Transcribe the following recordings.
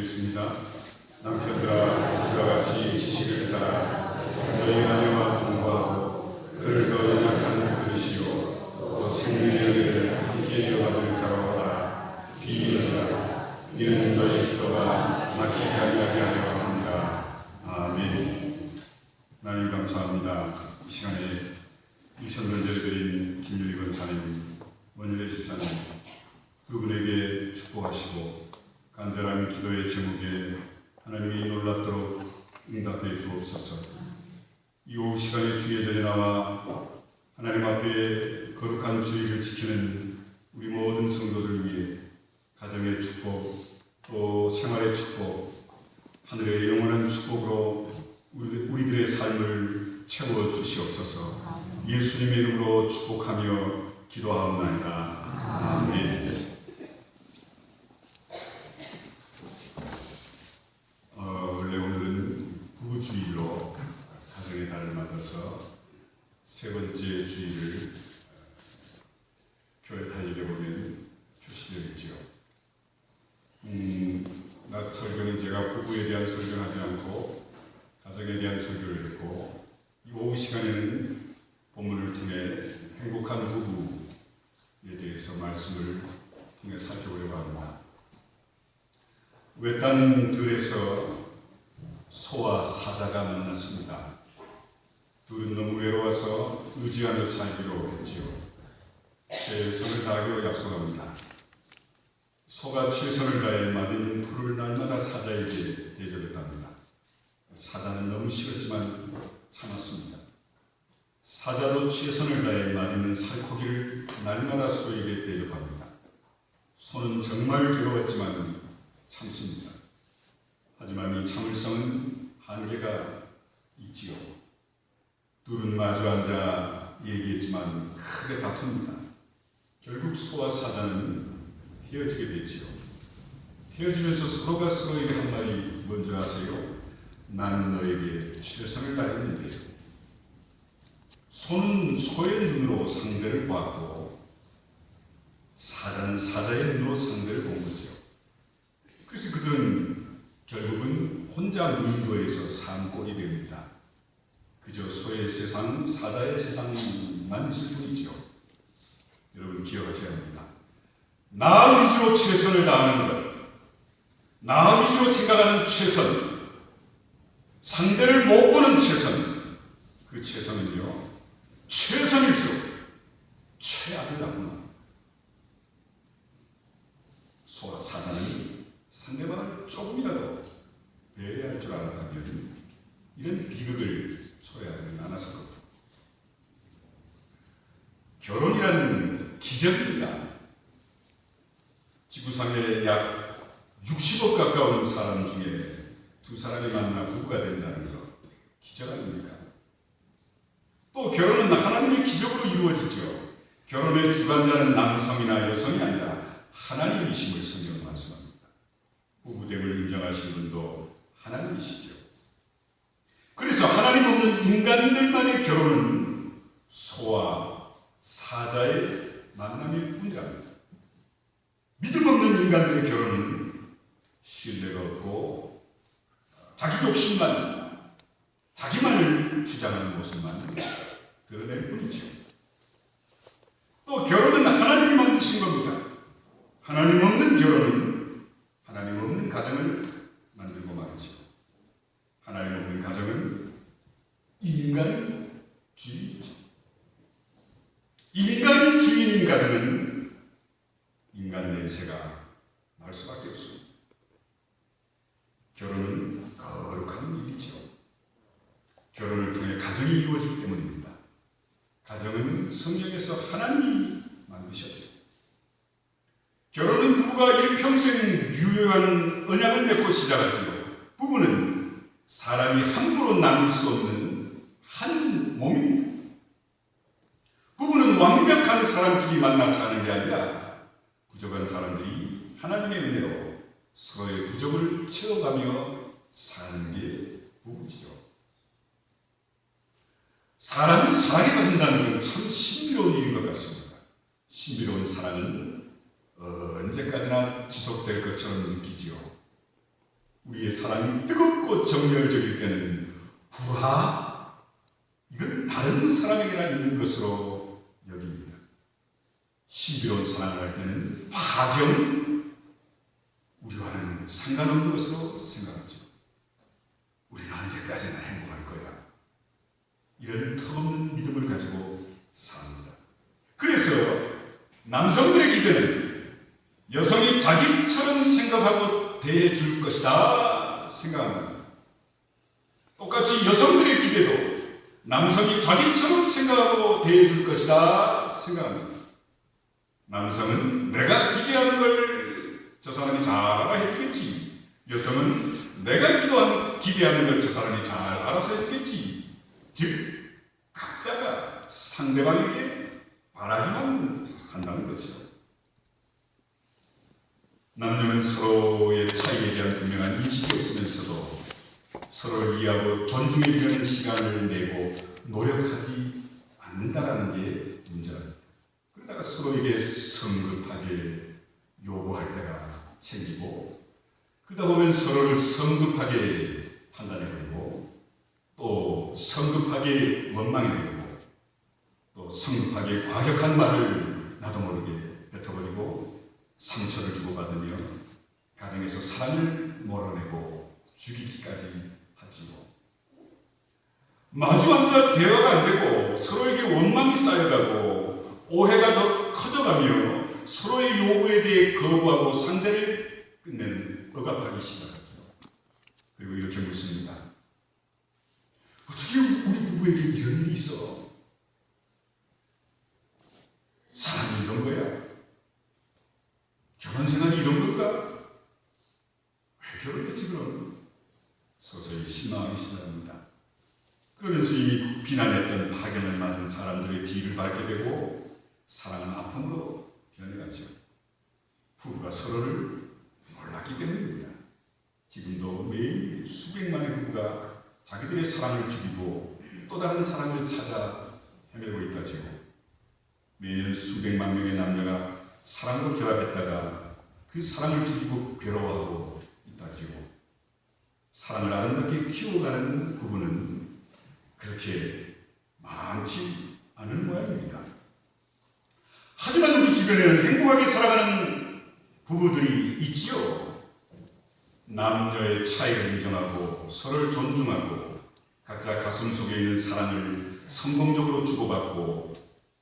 기도드리겠습니다. 남편들아, 그와 같이 지식을 따라 너희 아내와 동거하고 그를 더 연약한 그릇이요 또 생명의 열매를 함께 이어받을 자로 하라. 비밀이라 이는 너희 기도가 막히지 아니하게 하려 합니다. 아멘. 하나님 감사합니다. 이 시간에 일천번제를 드린 김유리 권사님, 원일의 집사님 두 분에게 축복하시고 간절한 기도의 제목에 하나님이 놀랍도록 응답해 주옵소서. 이 오후 시간에 주의 전에 나와 하나님 앞에 거룩한 주의를 지키는 우리 모든 성도들 위해 가정의 축복, 또 생활의 축복, 하늘의 영원한 축복으로 우리들의 삶을 채워 주시옵소서. 예수님의 이름으로 축복하며 기도하옵나이다. 아멘. 원래 오늘은 부부주일로 가정의 달을 맞아서 세 번째 주일을 교회 다니게 보면 표시되어 있지요. 나 설교는 제가 부부에 대한 설교를 하지 않고 가정에 대한 설교를 했고, 이 오후 시간에는 본문을 통해 행복한 부부에 대해서 말씀을 통해 살펴보려고 합니다. 외딴 들에서 소와 사자가 만났습니다. 둘은 너무 외로워서 의지하며 살기로 했지요. 최선을 다하기로 약속합니다. 소가 최선을 다해 맛있는 풀을 날마다 사자에게 대접했답니다. 사자는 너무 싫었지만 참았습니다. 사자도 최선을 다해 맛있는 살코기를 날마다 소에게 대접합니다. 소는 정말 괴로웠지만 참습니다. 하지만 이 참을성은 한계가 있지요. 둘은 마주 앉아 얘기했지만 크게 다툽니다. 결국 소와 사자는 헤어지게 됐지요. 헤어지면서 서로가 서로에게 한 말이 뭔지 아세요? 나는 너에게 최선을 다했는데. 소는 소의 눈으로 상대를 보았고 사자는 사자의 눈으로 상대를 본 거죠. 그래서 그들은 결국은 혼자 무인도에서 산 꼴이 됩니다. 그저 소의 세상, 사자의 세상만 있을 뿐이죠. 여러분 기억하셔야 합니다. 나 위주로 최선을 다하는 것, 나 위주로 생각하는 최선, 상대를 못 보는 최선, 그 최선은요, 최선일수록 최악을 낳습니다. 소와 사자는 상대방을 조금이라도 배려할 줄 알았다면 이런 비극을 초래하지는 않았을 겁니다. 결혼이란 기적입니다. 지구상에 약 60억 가까운 사람 중에 두 사람이 만나 부부가 된다는 것, 기적 아닙니까? 또 결혼은 하나님의 기적으로 이루어지죠. 결혼의 주관자는 남성이나 여성이 아니라 하나님이심을 성경은 말씀합니다. 부부됨을 인정하시는 분도 하나님이시죠. 그래서 하나님 없는 인간들만의 결혼은 소와 사자의 만남일 뿐이랍니다. 믿음 없는 인간들의 결혼은 신뢰가 없고 자기 욕심만, 자기만을 주장하는 모습만 드러낼 뿐이죠. 또 결혼은 하나님이 만드신 겁니다. 하나님 없는 결혼은 하나님 없는 가정을 만들고 말이죠. 하나님 없는 가정은 인간주의이죠. 인간이 주인인 가정은 인간 냄새가 날 수밖에 없습니다. 결혼은 거룩한 일이죠. 결혼을 통해 가정이 이루어지기 때문입니다. 가정은 성경에서 하나님이 만드셨죠. 결혼은 부부가 일평생 유효한 언약을 맺고 시작하지요. 부부는 사람이 함부로 나눌 수 없는 한 몸입니다. 부부는 완벽한 사람끼리 만나 사는 게 아니라 부족한 사람들이 하나님의 은혜로 서로의 부족을 채워가며 사는 게 부부지요. 사람이 사랑에 빠진다는 건 참 신비로운 일인 것 같습니다. 신비로운 사랑은 언제까지나 지속될 것처럼 느끼지요. 우리의 사랑이 뜨겁고 정열적일 때는 불화, 이건 다른 사람에게나 있는 것으로 여깁니다. 신비로운 사랑을 할 때는 화경, 우리와는 상관없는 것으로 생각하죠. 우리는 언제까지나 행복할 거야. 이런 턱없는 믿음을 가지고 삽니다. 그래서 남성들의 기대는 여성이 자기처럼 생각하고 대해줄 것이다 생각합니다. 똑같이 여성들의 기대도 남성이 자기처럼 생각하고 대해줄 것이다 생각합니다. 남성은 내가 기대하는 걸 저 사람이 잘 알아 해주겠지. 여성은 내가 기대하는 걸 저 사람이 잘 알아서 해주겠지. 즉 각자가 상대방에게 바라기만 한다는 거죠. 남녀는 서로의 차이에 대한 분명한 인식이 없으면서도 서로를 이해하고 존중해 주려는 시간을 내고 노력하지 않는다라는 게 문제입니다. 그러다가 서로에게 성급하게 요구할 때가 생기고, 그러다 보면 서로를 성급하게 판단해버리고, 또 성급하게 원망해버리고, 또 성급하게 과격한 말을 나도 모르게 뱉어버리고 상처를 주고받으며 가정에서 사랑을 몰아내고 죽이기까지 하지요. 마주 앉아 대화가 안 되고 서로에게 원망이 쌓여가고 오해가 더 커져가며 서로의 요구에 대해 거부하고 상대를 끝내는 억압하기 시작하죠. 그리고 이렇게 묻습니다. 어떻게 우리 부부에게 이런 일이 있어? 사랑이 이런 거야? 결혼생활이 이런 건가? 왜 결혼했지 그럼? 서서히 실망하기 시작합니다. 그러면서 이미 비난했던 파견을 맞은 사람들의 뒤를 밟게 되고 사랑은 아픔으로 변해가죠. 부부가 서로를 몰랐기 때문입니다. 지금도 매일 수백만의 부부가 자기들의 사랑을 죽이고 또 다른 사랑을 찾아 헤매고 있다지요. 매년 수백만 명의 남녀가 사랑으로 결합했다가 그 사랑을 죽이고 괴로워하고 있다지요. 사랑을 아름답게 키워가는 부부는 그렇게 많지 않은 모양입니다. 하지만 우리 주변에는 행복하게 살아가는 부부들이 있지요. 남녀의 차이를 인정하고 서로를 존중하고 각자 가슴 속에 있는 사랑을 성공적으로 주고받고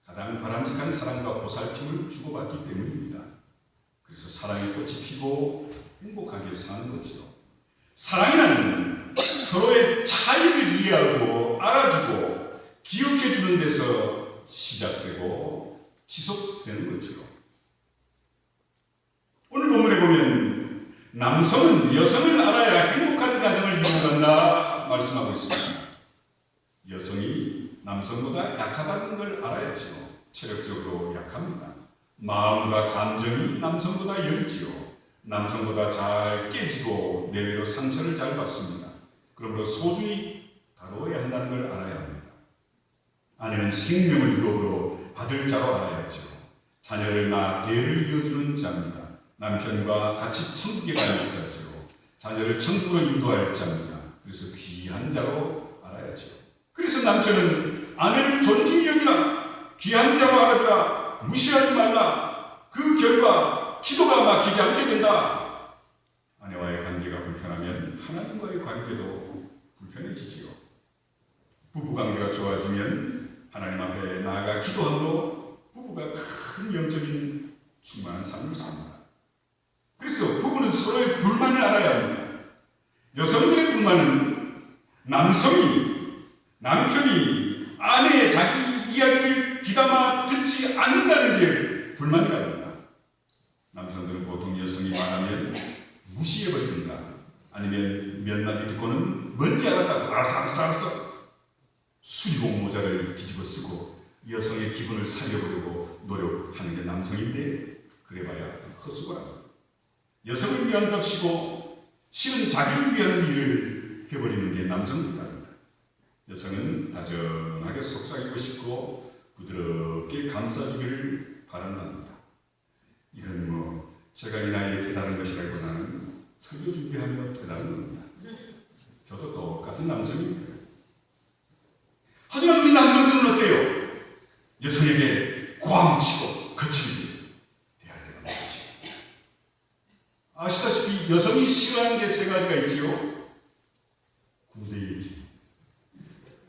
가장 바람직한 사랑과 보살핌을 주고받기 때문입니다. 그래서 사랑의 꽃이 피고 행복하게 사는 거죠. 사랑이란 서로의 차이를 이해하고 알아주고 기억해 주는 데서 시작되고 지속되는 거죠. 오늘 본문에 보면 남성은 여성을 알아야 행복한 가정을 이루어간다 말씀하고 있습니다. 여성이 남성보다 약하다는 걸 알아야죠. 체력적으로 약합니다. 마음과 감정이 남성보다 열지요. 남성보다 잘 깨지고 내외로 상처를 잘 받습니다. 그러므로 소중히 다루어야 한다는 걸 알아야 합니다. 아내는 생명을 유업으로 받을 자로 알아야죠. 자녀를 낳아 대를 이어주는 자입니다. 남편과 같이 천국에 가는 자죠. 자녀를 천국으로 인도할 자입니다. 그래서 귀한 자로 알아야죠. 그래서 남편은 아내를 존중히 여기라, 귀한 자로 알아주라, 무시하지 말라. 그 결과 기도가 막히지 않게 된다. 아내와의 관계가 불편하면 하나님과의 관계도 불편해지지요. 부부관계가 좋아지면 하나님 앞에 나아가 기도함으로 부부가 큰 영적인 충만한 삶을 삽니다. 그래서 부부는 서로의 불만을 알아야 합니다. 여성들의 불만은 남편이 아내의 자기 이야기를 귀담아 듣지 않는다는 게 불만이라고 합니다. 남성들은 보통 여성이 말하면 무시해버린다. 아니면 몇 마디 듣고는 뭔지 알았다고 알았어 수리공 모자를 뒤집어 쓰고 여성의 기분을 살려보려고 노력하는 게 남성인데 그래봐야 헛수고랍니다. 여성을 위한 값이고 실은 자기를 위한 일을 해버리는 게 남성들입니다. 여성은 다정하게 속삭이고 싶고 부드럽게 감싸주기를 바란답니다. 이건 제가 이 나이에 깨달은 것이라기보다는 설교 준비하며 대단한 겁니다. 저도 똑같은 남성입니다. 하지만 우리 남성들은 어때요? 여성에게 꽝치고 거칠게 대할 때가 많지. 아시다시피 여성이 싫어하는 게 세 가지가 있지요. 군대 얘기,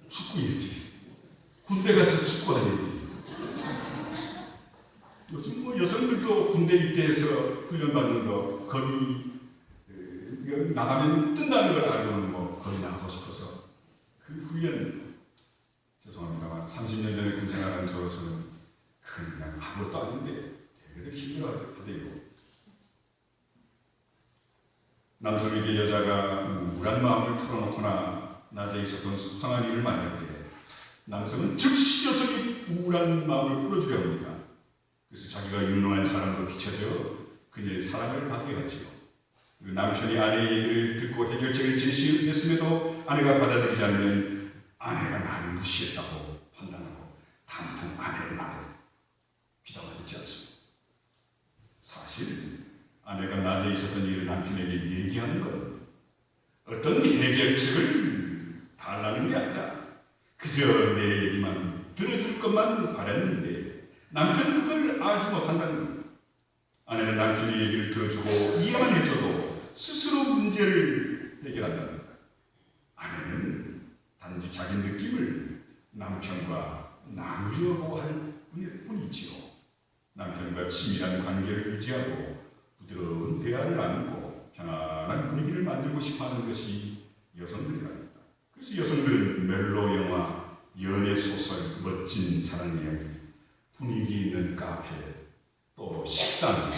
축구 얘기, 군대 가서 축구하는 얘기. 요즘 뭐 여성들도 군대 입대해서 훈련받는 거, 거기 나가면 뜬다는 걸 알고는 뭐 거기 나가고 싶어서 그 훈련, 죄송합니다만 30년 전에 군 생활한 저로서는 그냥 아무것도 아닌데 되게 힘들어하대요. 남성에게 여자가 우울한 마음을 풀어놓거나 낮에 있었던 수상한 일을 만날 때 남성은 즉시 여성이 우울한 마음을 풀어주려 합니다. 그래서 자기가 유능한 사람으로 비춰져 그녀의 사랑을 받게 하지요. 남편이 아내의 얘기를 듣고 해결책을 제시했음에도 아내가 받아들이지 않으면 아내가 나를 무시했다고 판단하고 단통 아내의 말을 귀담아 듣지 않습니다. 사실 아내가 낮에 있었던 일을 남편에게 얘기하는 건 어떤 해결책을 달라는 게 아니라 그저 내 얘기만 들어줄 것만 바랬는데 남편은 그걸 알지 못한다는 겁니다. 아내는 남편의 얘기를 들어주고 이해만 해줘도 스스로 문제를 해결한답니다. 아내는 단지 자기 느낌을 남편과 나누려고 할 뿐이지요. 남편과 친밀한 관계를 유지하고 부드러운 대화를 나누고 편안한 분위기를 만들고 싶어하는 것이 여성들이랍니다. 그래서 여성들은 멜로 영화, 연애 소설, 멋진 사랑 이야기, 분위기 있는 카페, 또 식당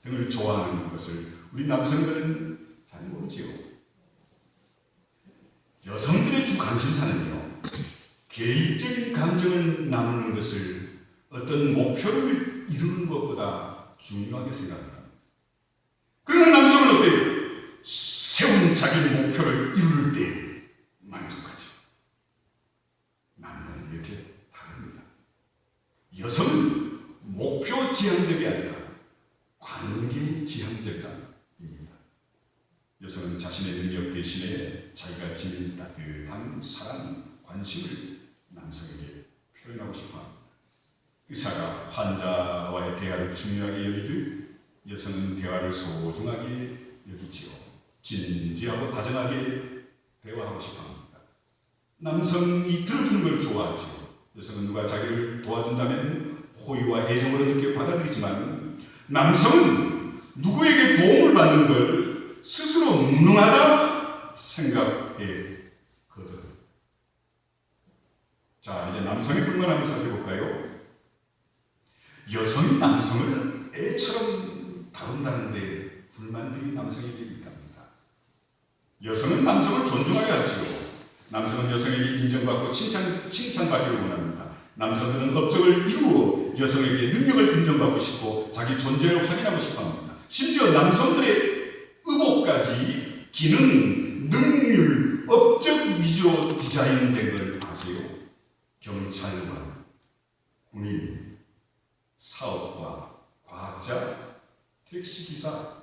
등을 좋아하는 것을 우리 남성들은 잘 모르지요. 여성들의 주 관심사는요, 개인적인 감정을 나누는 것을 어떤 목표를 이루는 것보다 중요하게 생각합니다. 그러나 남성은 어때요? 세운 자기 목표를 이룰 때 만족하죠. 남녀는 이렇게 다릅니다. 여성은 목표 지향적이 아니라 관계 지향적입니다. 여성은 자신의 능력 대신에 자기가 지닌 따뜻한 사랑, 관심을 남성에게 표현하고 싶어합니다. 의사가 환자와의 대화를 중요하게 여기듯 여성은 대화를 소중하게 여기지요. 진지하고 다정하게 대화하고 싶어합니다. 남성이 들어주는 걸 좋아하죠. 여성은 누가 자기를 도와준다면 호의와 애정으로 느끼고 받아들이지만 남성은 누구에게 도움을 받는 걸 스스로 무능하다 생각해 거든. 자, 이제 남성의 불만 한번 살펴볼까요? 여성이 남성을 애처럼 다룬다는데 불만들이 남성에게 있답니다. 여성은 남성을 존중하게 하지요. 남성은 여성에게 인정받고 칭찬받기를 원합니다. 남성들은 업적을 이루어 여성에게 능력을 인정받고 싶고 자기 존재를 확인하고 싶어합니다. 심지어 남성들의 의복까지 기능, 능률, 업적 위주로 디자인된 걸 아세요? 경찰관, 군인, 사업가, 과학자, 택시기사,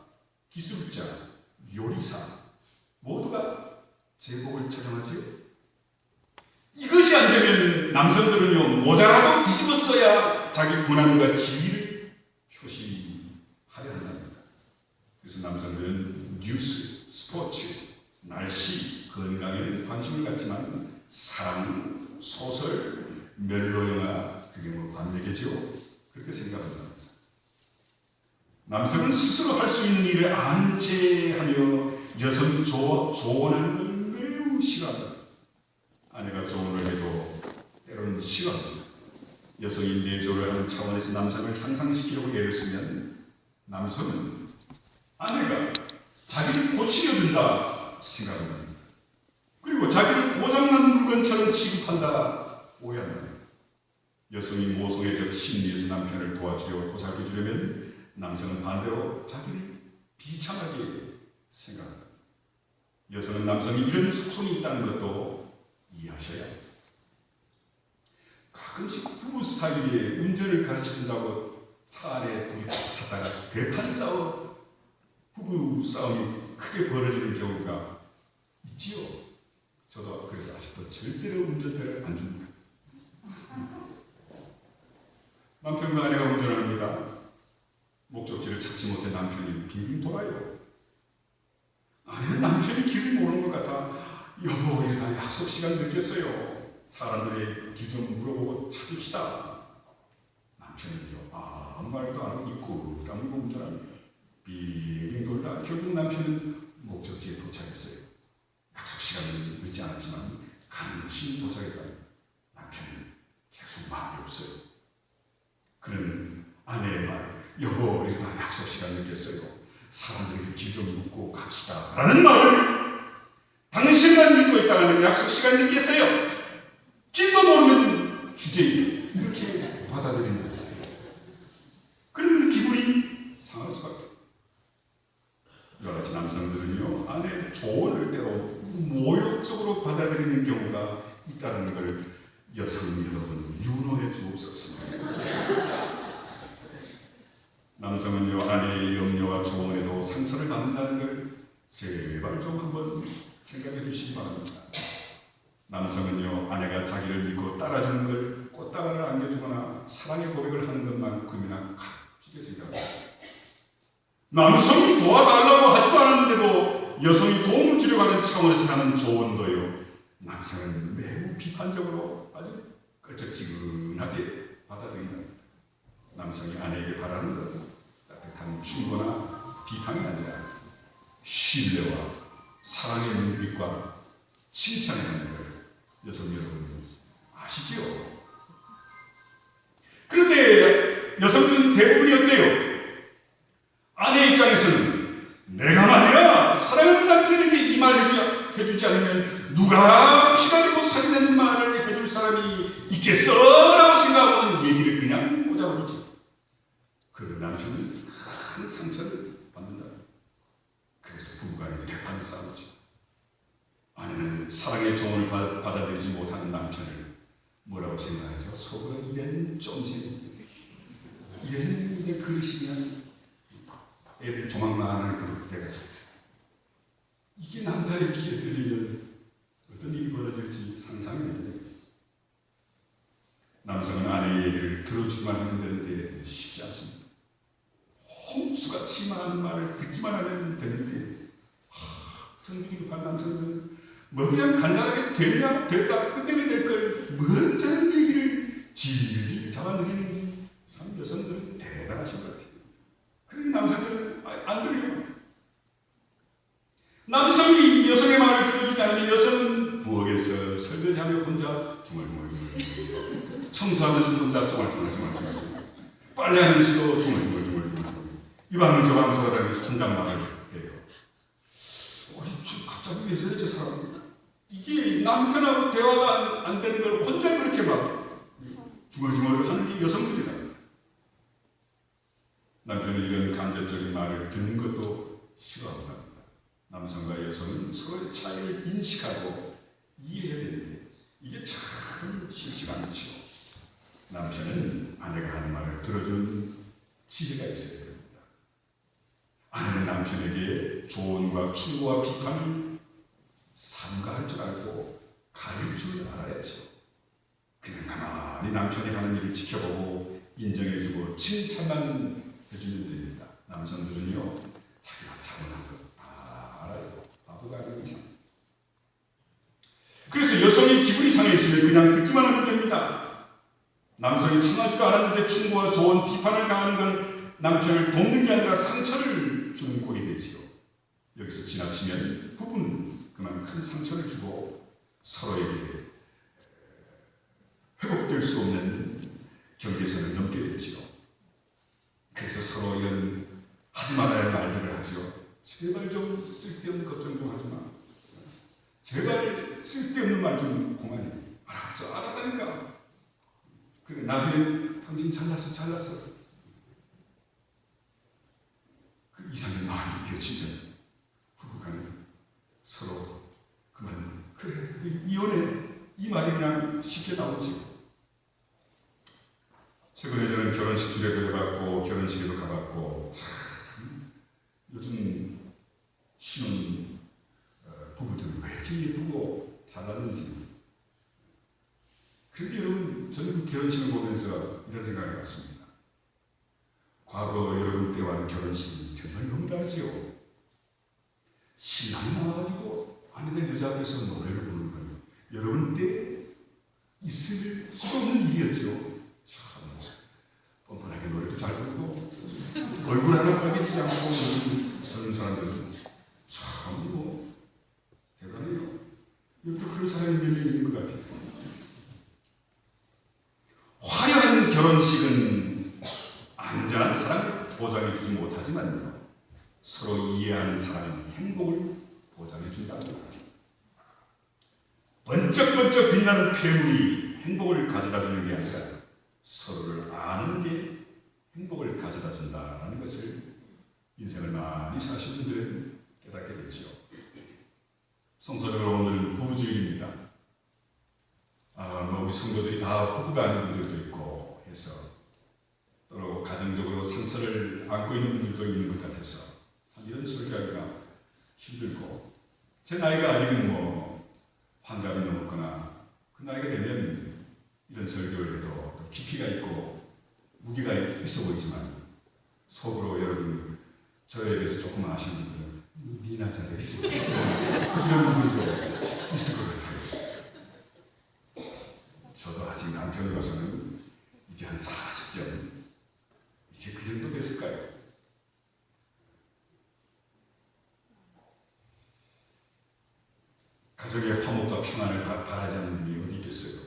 기술자, 요리사 모두가 제복을 착용하지요. 이것이 안 되면 남성들은요 모자라도 뒤집어 써야 자기 권한과 지위를 표시하려 한답니다. 그래서 남성들은 뉴스, 스포츠, 날씨, 건강에 관심을 갖지만 사랑, 소설, 멜로 영화 그게 뭐 관대겠죠. 그렇게 생각합니다. 남성은 스스로 할 수 있는 일을 아는 채 하며 여성 조언하는 걸 매우 싫어합니다. 아내가 조언을 해도 때로는 싫어합니다. 여성이 내조를 하는 차원에서 남성을 향상시키려고 애를 쓰면 남성은 아내가 자기를 고치려 든다 생각합니다. 그리고 자기를 고장난 물건처럼 취급한다 오해한다. 여성이 모성애적 심리에서 남편을 도와주려고 보살펴주려면 남성은 반대로 자기를 비참하게 생각합니다. 여성은 남성이 이런 속성이 있다는 것도 이해하셔야 합니다. 가끔씩 부부 스타일에 운전을 가르쳐준다고 차 안에 둘이 하다가 대판 싸움, 부부 싸움이 크게 벌어지는 경우가 있지요. 저도 그래서 아직도 절대로 운전대를 안 줍니다. 남편과 아내가 운전합니다. 목적지를 찾지 못해 남편이 빙빙 돌아요. 아내는 남편이 길을 모르는 것 같아 여보 이러다 약속 시간 늦겠어요. 사람들의 길 좀 물어보고 찾읍시다. 남편은요 아무 말도 안 하고 입고 다물고 운전합니다. 빙빙 돌다 결국 남편은 목적지에 도착했어요. 약속 시간은 늦지 않았지만 간신히 도착했다. 남편은 계속 마음이 없어요. 그는 아내의 말 여보 이러다 약속 시간 늦겠어요. 사람들에게 길 좀 묻고 갑시다 라는 말을 당신만 믿고 있다가는 약속 시간 늦겠어요. 길도 모르는 주제에 이렇게 받아들이는 거예요. 그러면 기분이 상할 수밖에 없어요. 여러 가지 남성들은요 아내의 조언을 때로 모욕적으로 받아들이는 경우가 있다는 걸 여성 여러분 유노해 주옵소서. 남성은요 아내의 염려와 조언에도 상처를 받는다는 걸 제발 좀 한번 생각해 주시기 바랍니다. 남성은요 아내가 자기를 믿고 따라주는 걸 꽃다발을 안겨주거나 사랑의 고백을 하는 것만큼이나 값지게 생각합니다. 남성이 도와달라고 하지도 않았는데도 여성이 도움을 주려고 하는 차원에서 하는 조언도요 남성은 매우 비판적으로 아주 껄쩍지근하게 받아들인다. 남성이 아내에게 바라는 것은 따뜻한 충고나 비판이 아니라 신뢰와 사랑의 눈빛과 칭찬을 하는 걸 여성 여러분 아시죠? 그런데 여성들은 대부분이 어때요? 아내 입장에서는 내가 말이야 사랑하는 남편에게 이 말 해주지 않으면 누가 피가 되고 살이 되는 말을 해줄 사람이 있겠어? 라고 생각하고는 얘기를 그냥 꽂아버리죠. 그런 남편은 큰 상처를 받는다. 그래서 부부간에 대판이 싸우죠. 아내는 사랑의 조언을 받아들이지 못하는 남편을 뭐라고 생각하죠? 속으로 이런 쫌생 이런 게 그릇이면 애들이 조망만한 그릇 돼가지고 이게 남자의 귀에 들리면 어떤 일이 벌어질지 상상이 안 돼요. 남성은 아내의 얘기를 들어주기만 하면 되는데 쉽지 않습니다. 홍수같이 많은 말을 듣기만 하면 되는데 성질이 급한 남성들은 뭐 그냥 간단하게 되냐 됐다 끝내면 될 걸 뭔 저런 얘기를 질질 잡아들이는지 참 여성들은 대단하신 것 같아요. 그러니 남성들은 안 들어요. 남성이 여성의 말을 들어주지 않으면 여성은 부엌에서 설거지하며 혼자 중얼중얼 청소하면서 혼자 중얼중얼 빨래하면서도 중얼중얼 이 방을 저 방을 돌아다니면서 혼잣말을 해요. 갑자기 왜 저래 저 사람 이게 남편하고 대화가 안 되는 걸 혼자 그렇게 막 중얼중얼 하는 게 여성들이다. 남편은 이런 간접적인 말을 듣는 것도 싫어합니다. 남성과 여성은 서로의 차이를 인식하고 이해해야 되는데 이게 참 쉽지가 않죠. 남편은 아내가 하는 말을 들어주는 지혜가 있어야 됩니다. 아내는 남편에게 조언과 충고와 비판을 삼가할 줄 알고 가릴 줄 알아야죠. 그냥 가만히 남편이 하는 일을 지켜보고 인정해주고 칭찬만 해주면 됩니다. 남성들은요 자기가 잘못한 것 다 알아요. 바보가 아닌 이상. 그래서 여성이 기분이 상해 있으면 그냥 듣기만 하면 됩니다. 남성이 청하지도 않았는데 충고와 조언, 비판을 가하는 건 남편을 돕는 게 아니라 상처를 주는 꼴이 되지요. 여기서 지나치면 부부는 그만 큰 상처를 주고 서로에게 회복될 수 없는 경계선을 넘게 되지요. 그래서 서로 이런 하지 말아야 할 말들을 하죠. 제발 좀 쓸데없는 걱정 좀 하지 마. 제발 쓸데없는 말 좀 그만해. 알았어, 알았다니까. 그래, 나중에 당신 잘났어. 그 이상의 말이 이어지면 부부간에 서로 그만 그래 이혼해 이 말이 그냥 쉽게 나오지. 최근에 저는 결혼식 주례도 해봤고 결혼식에도 가봤고 참 요즘 신혼 그렇게 예쁘고 잘났는지. 그런데 여러분, 저는 그 결혼식을 보면서 이런 생각을 해봤습니다. 과거 여러분 때와는 결혼식이 정말 너무 다르지요. 신랑이 나와가지고 아내들 여자 앞에서 노래를 부르는 건 여러분 때 있을 수가 없는 일이었죠. 참 뻔뻔하게 노래도 잘 부르고 얼굴 하나 빨개지지 않고 저런 사람들은 참 대단해요. 여기도 그런 사람이 몇 명 있는 것 같아요. 화려한 결혼식은 안전한 사랑을 보장해주지 못하지만 서로 이해하는 사람의 행복을 보장해준다는 것. 번쩍번쩍 빛나는 폐물이 행복을 가져다주는 게 아니라 서로를 아는 게 행복을 가져다준다는 것을 인생을 많이 사신 분들은 깨닫게 됐죠. 성서적으로 오늘 부부주일입니다. 우리 성도들이 다 부부가 아닌 분들도 있고 해서 또 가정적으로 상처를 안고 있는 분들도 있는 것 같아서 참 이런 설교하기가 힘들고, 제 나이가 아직은 환갑이 넘었거나 그 나이가 되면 이런 설교를 해도 깊이가 있고 무게가 있어 보이지만 속으로 여러분 저에 대해서 조금 아시는 분들은 니나 잘해 이런 분들도 있을 것 같아요. 저도 아직 남편으로서는 이제 한 40점 이제 그 정도 됐을까요? 가정의 화목과 평안을 바라지 않는 분이 어디 있겠어요?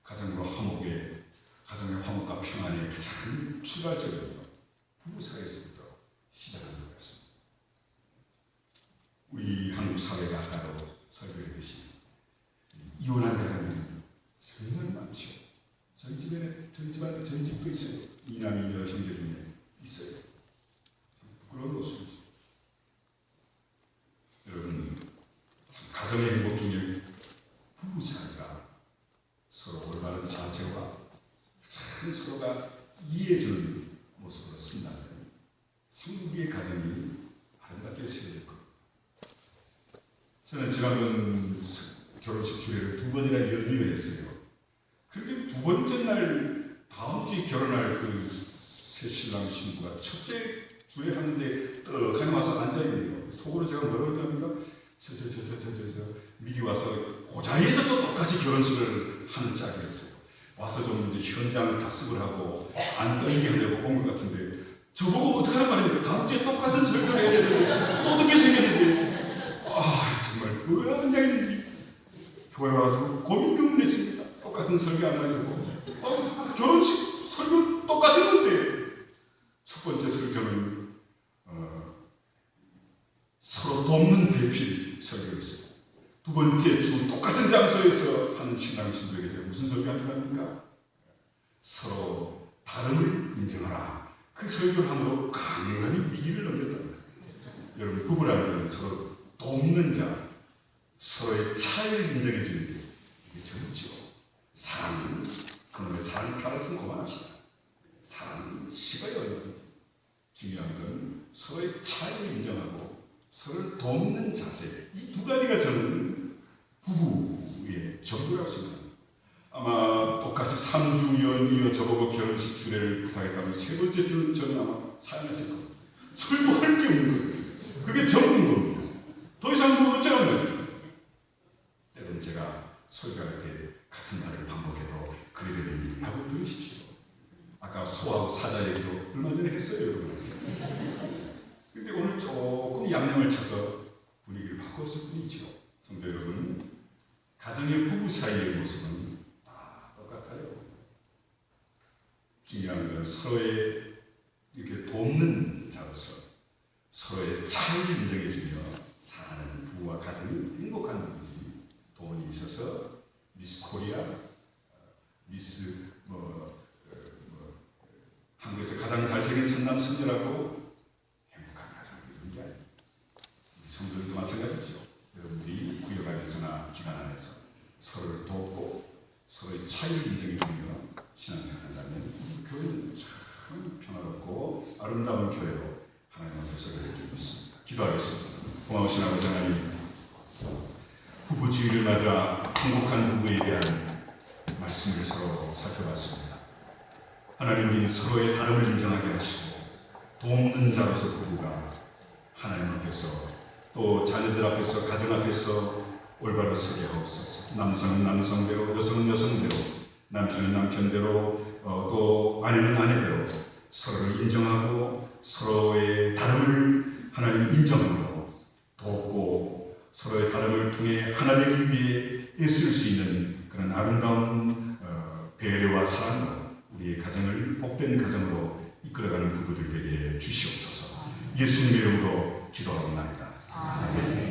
가정의 화목과 평안의 가장 출발점은 부부 사이에서부터 시작하는 것 같습니다. 우리 한국 사회가 아까도 설교했듯이 이혼한 가정들이 정말 많죠. 저희 집도 있어요. 이남이 형제 중에 있어요. 부끄러운 모습이죠. 여러분, 가정의 행복 중에 부부 사이가 서로 올바른 자세와 참 서로가 이해해주는 모습으로 쓴다면 성국의 가정이 아름답게 세워질 겁니다. 저는 지난번 결혼식 주례를 2번이나 연이어 했어요. 그런데 2번째 날 다음 주에 결혼할 그 새신랑 신부가 첫째 주례 하는데 떡하니 와서 앉아있네요. 속으로 제가 뭐라고 했답니까? 저 미리 와서 그 자리에서 또 똑같이 결혼식을 하는 짝이었어요. 와서 좀 이제 현장을 답습을 하고 안 떨리게 하려고 온 것 같은데 저보고 어떻게 하는 말입니까? 다음 주에 똑같은 설교를 해야 되는데 또 듣게 생겼는데 정말 왜 안 되는지 좋아가지고 고민을 냈습니다. 똑같은 설교 안 하려고 결혼식 설교 똑같은 건데 첫 번째 설교는 서로 돕는 배필 설교였어요. 두 번째 주 똑같은 장소에서 하는 신랑 신부에게 무슨 설교한 줄 압니까? 서로 다름을 인정하라. 그 설교를 함으로 강간히 위기를 넘겼답니다. 여러분, 부부라는 건 서로 돕는 자, 서로의 차이를 인정해 주는 게 이게 전부죠. 사랑은 그놈의 사랑을 따라서 고만합시다. 사랑은 식어야 얼마든지. 중요한 건 서로의 차이를 인정하고 서로를 돕는 자세. 이 두 가지가 저는 부부의 전부라고 생각합니다. 아마 똑같이 3주 연이어 저보고 결혼식 주례를 부탁했다면 세 번째 주는 저는 아마 사양했을 겁니다. 설교할 게 없는 거예요. 그게 전부인 겁니다. 더 이상 뭐 어쩌란 말이에요. 때론 제가 설교할 때 같은 말을 반복해도 그래 되니 하고 들으십시오. 아까 소하고 사자 얘기도 얼마 전에 했어요, 여러분. 근데 오늘 조금 양념을 쳐서 분위기를 바꿨을 뿐이죠. 성도 여러분, 가정의 부부 사이의 모습은 다 똑같아요. 중요한 건 서로의 이렇게 돕는 자로서 서로의 차이를 인정해주며 사는 부부와 가정이 행복한 분이지. 돈이 있어서 미스 코리아, 미스 한국에서 가장 잘생긴 선남 선녀라고 행복한 가정이 되는 게 아닙니다. 우리 성도들도 마찬가지죠. 여러분들이 구역 안에서나 기관 안에서 서로를 돕고 서로의 차이를 인정해주며 신앙생활한다면 이 교회는 참 평화롭고 아름다운 교회로 하나님 앞에 서게 해주고 있습니다. 기도하겠습니다. 고마우신 아버지 하나님, 부부주의를 맞아 행복한 부부에 대한 말씀을 서로 살펴봤습니다. 하나님, 우리는 서로의 다름을 인정하게 하시고 돕는 자로서 부부가 하나님 앞에서 또 자녀들 앞에서 가정 앞에서 올바로 서게 하옵소서. 남성은 남성대로, 여성은 여성대로, 남편은 남편대로, 또 아내는 아내대로 서로를 인정하고 서로의 다름을 하나님 인정하고 돕고 서로의 다름을 통해 하나 되기 위해 애쓸 수 있는 그런 아름다운 배려와 사랑으로 우리의 가정을 복된 가정으로 이끌어가는 부부들 되게 주시옵소서. 예수님의 이름으로 기도하옵나이다. 아멘.